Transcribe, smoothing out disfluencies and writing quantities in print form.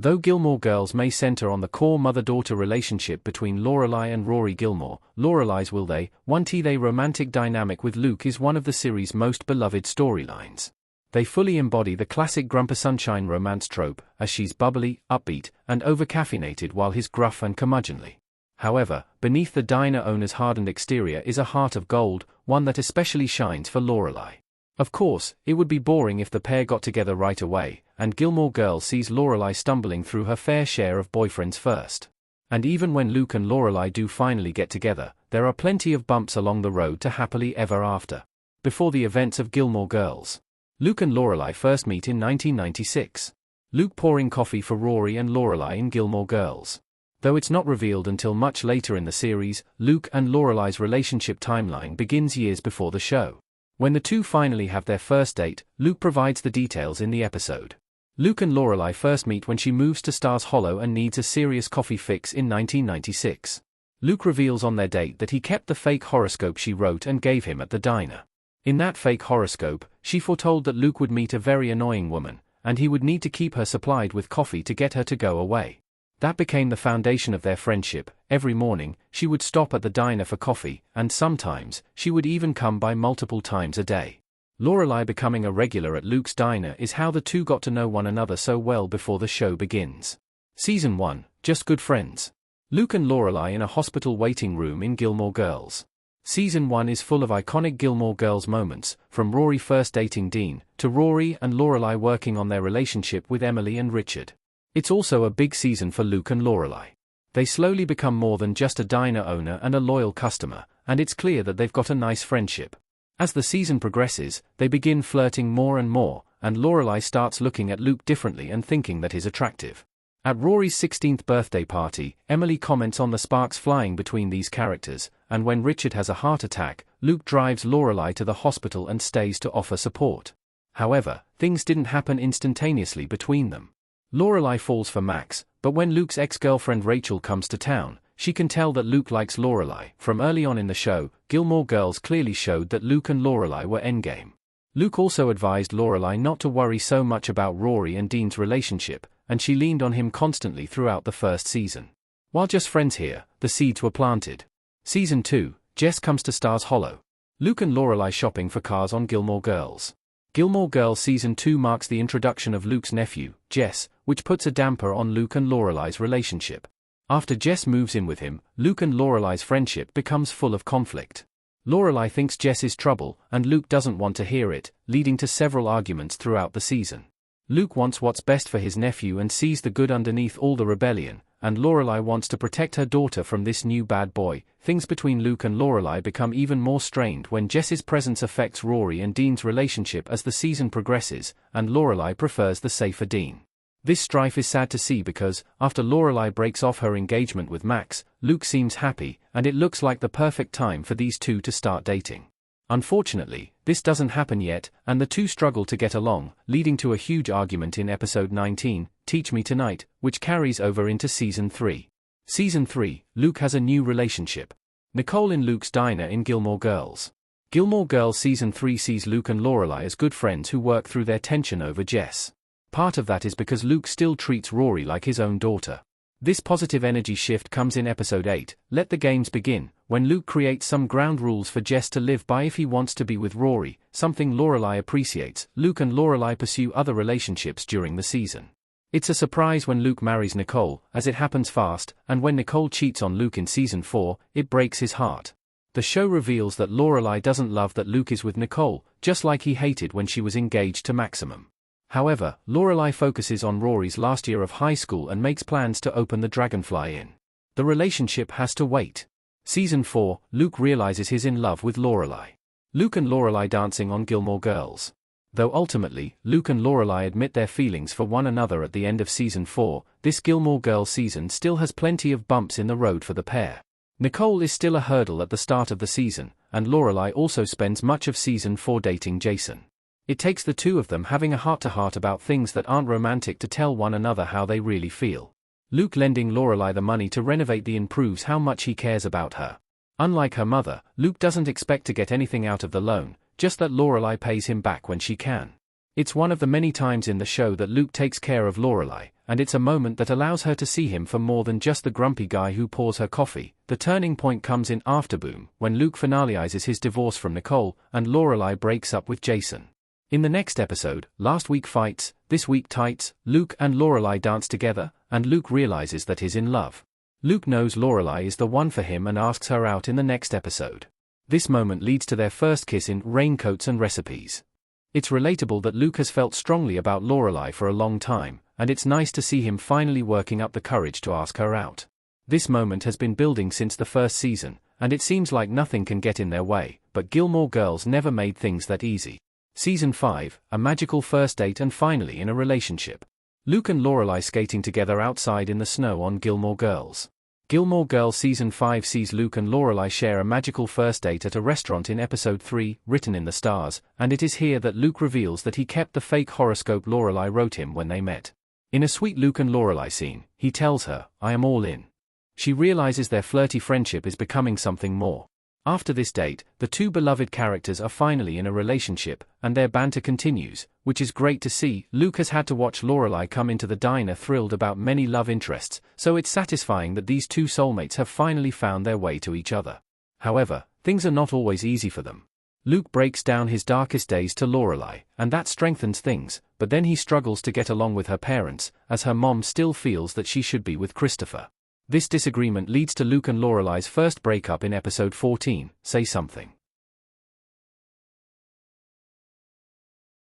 Though Gilmore Girls may center on the core mother-daughter relationship between Lorelai and Rory Gilmore, Lorelai's will they, won't they romantic dynamic with Luke is one of the series' most beloved storylines. They fully embody the classic Grumper Sunshine romance trope, as she's bubbly, upbeat, and over-caffeinated while he's gruff and curmudgeonly. However, beneath the diner owner's hardened exterior is a heart of gold, one that especially shines for Lorelai. Of course, it would be boring if the pair got together right away, and Gilmore Girls sees Lorelai stumbling through her fair share of boyfriends first. And even when Luke and Lorelai do finally get together, there are plenty of bumps along the road to happily ever after. Before the events of Gilmore Girls, Luke and Lorelai first meet in 1996. Luke pouring coffee for Rory and Lorelai in Gilmore Girls. Though it's not revealed until much later in the series, Luke and Lorelai's relationship timeline begins years before the show. When the two finally have their first date, Luke provides the details in the episode. Luke and Lorelai first meet when she moves to Stars Hollow and needs a serious coffee fix in 1996. Luke reveals on their date that he kept the fake horoscope she wrote and gave him at the diner. In that fake horoscope, she foretold that Luke would meet a very annoying woman, and he would need to keep her supplied with coffee to get her to go away. That became the foundation of their friendship. Every morning, she would stop at the diner for coffee, and sometimes, she would even come by multiple times a day. Lorelai becoming a regular at Luke's diner is how the two got to know one another so well before the show begins. Season 1, Just Good Friends. Luke and Lorelai in a hospital waiting room in Gilmore Girls. Season 1 is full of iconic Gilmore Girls moments, from Rory first dating Dean, to Rory and Lorelai working on their relationship with Emily and Richard. It's also a big season for Luke and Lorelai. They slowly become more than just a diner owner and a loyal customer, and it's clear that they've got a nice friendship. As the season progresses, they begin flirting more and more, and Lorelai starts looking at Luke differently and thinking that he's attractive. At Rory's 16th birthday party, Emily comments on the sparks flying between these characters, and when Richard has a heart attack, Luke drives Lorelai to the hospital and stays to offer support. However, things didn't happen instantaneously between them. Lorelai falls for Max, but when Luke's ex-girlfriend Rachel comes to town, she can tell that Luke likes Lorelai. From early on in the show, Gilmore Girls clearly showed that Luke and Lorelai were endgame. Luke also advised Lorelai not to worry so much about Rory and Dean's relationship, and she leaned on him constantly throughout the first season. While just friends here, the seeds were planted. Season 2, Jess comes to Stars Hollow. Luke and Lorelai shopping for cars on Gilmore Girls. Gilmore Girls Season 2 marks the introduction of Luke's nephew, Jess, which puts a damper on Luke and Lorelai's relationship. After Jess moves in with him, Luke and Lorelai's friendship becomes full of conflict. Lorelai thinks Jess is trouble, and Luke doesn't want to hear it, leading to several arguments throughout the season. Luke wants what's best for his nephew and sees the good underneath all the rebellion, and Lorelai wants to protect her daughter from this new bad boy. Things between Luke and Lorelai become even more strained when Jess's presence affects Rory and Dean's relationship as the season progresses, and Lorelai prefers the safer Dean. This strife is sad to see because, after Lorelai breaks off her engagement with Max, Luke seems happy, and it looks like the perfect time for these two to start dating. Unfortunately, this doesn't happen yet, and the two struggle to get along, leading to a huge argument in episode 19, Teach Me Tonight, which carries over into Season 3. Season 3, Luke has a new relationship. Nicole in Luke's diner in Gilmore Girls. Gilmore Girls Season 3 sees Luke and Lorelai as good friends who work through their tension over Jess. Part of that is because Luke still treats Rory like his own daughter. This positive energy shift comes in episode 8, Let the Games Begin, when Luke creates some ground rules for Jess to live by if he wants to be with Rory, something Lorelai appreciates. Luke and Lorelai pursue other relationships during the season. It's a surprise when Luke marries Nicole, as it happens fast, and when Nicole cheats on Luke in Season 4, it breaks his heart. The show reveals that Lorelai doesn't love that Luke is with Nicole, just like he hated when she was engaged to Maximum. However, Lorelai focuses on Rory's last year of high school and makes plans to open the Dragonfly Inn. The relationship has to wait. Season 4, Luke realizes he's in love with Lorelai. Luke and Lorelai dancing on Gilmore Girls. Though ultimately, Luke and Lorelai admit their feelings for one another at the end of Season 4, this Gilmore Girls season still has plenty of bumps in the road for the pair. Nicole is still a hurdle at the start of the season, and Lorelai also spends much of Season 4 dating Jason. It takes the two of them having a heart-to-heart about things that aren't romantic to tell one another how they really feel. Luke lending Lorelai the money to renovate the inn proves how much he cares about her. Unlike her mother, Luke doesn't expect to get anything out of the loan, just that Lorelai pays him back when she can. It's one of the many times in the show that Luke takes care of Lorelai, and it's a moment that allows her to see him for more than just the grumpy guy who pours her coffee. The turning point comes in Afterboom, when Luke finalizes his divorce from Nicole, and Lorelai breaks up with Jason. In the next episode, Last Week Fights, This Week Tights, Luke and Lorelai dance together, and Luke realizes that he's in love. Luke knows Lorelai is the one for him and asks her out in the next episode. This moment leads to their first kiss in Raincoats and Recipes. It's relatable that Luke has felt strongly about Lorelai for a long time, and it's nice to see him finally working up the courage to ask her out. This moment has been building since the first season, and it seems like nothing can get in their way, but Gilmore Girls never made things that easy. Season 5, a magical first date and finally in a relationship. Luke and Lorelai skating together outside in the snow on Gilmore Girls. Gilmore Girls Season 5 sees Luke and Lorelai share a magical first date at a restaurant in Episode 3, Written in the Stars, and it is here that Luke reveals that he kept the fake horoscope Lorelai wrote him when they met. In a sweet Luke and Lorelai scene, he tells her, "I am all in." She realizes their flirty friendship is becoming something more. After this date, the two beloved characters are finally in a relationship, and their banter continues, which is great to see. Luke has had to watch Lorelai come into the diner thrilled about many love interests, so it's satisfying that these two soulmates have finally found their way to each other. However, things are not always easy for them. Luke breaks down his darkest days to Lorelai, and that strengthens things, but then he struggles to get along with her parents, as her mom still feels that she should be with Christopher. This disagreement leads to Luke and Lorelai's first breakup in Episode 14, Say Something.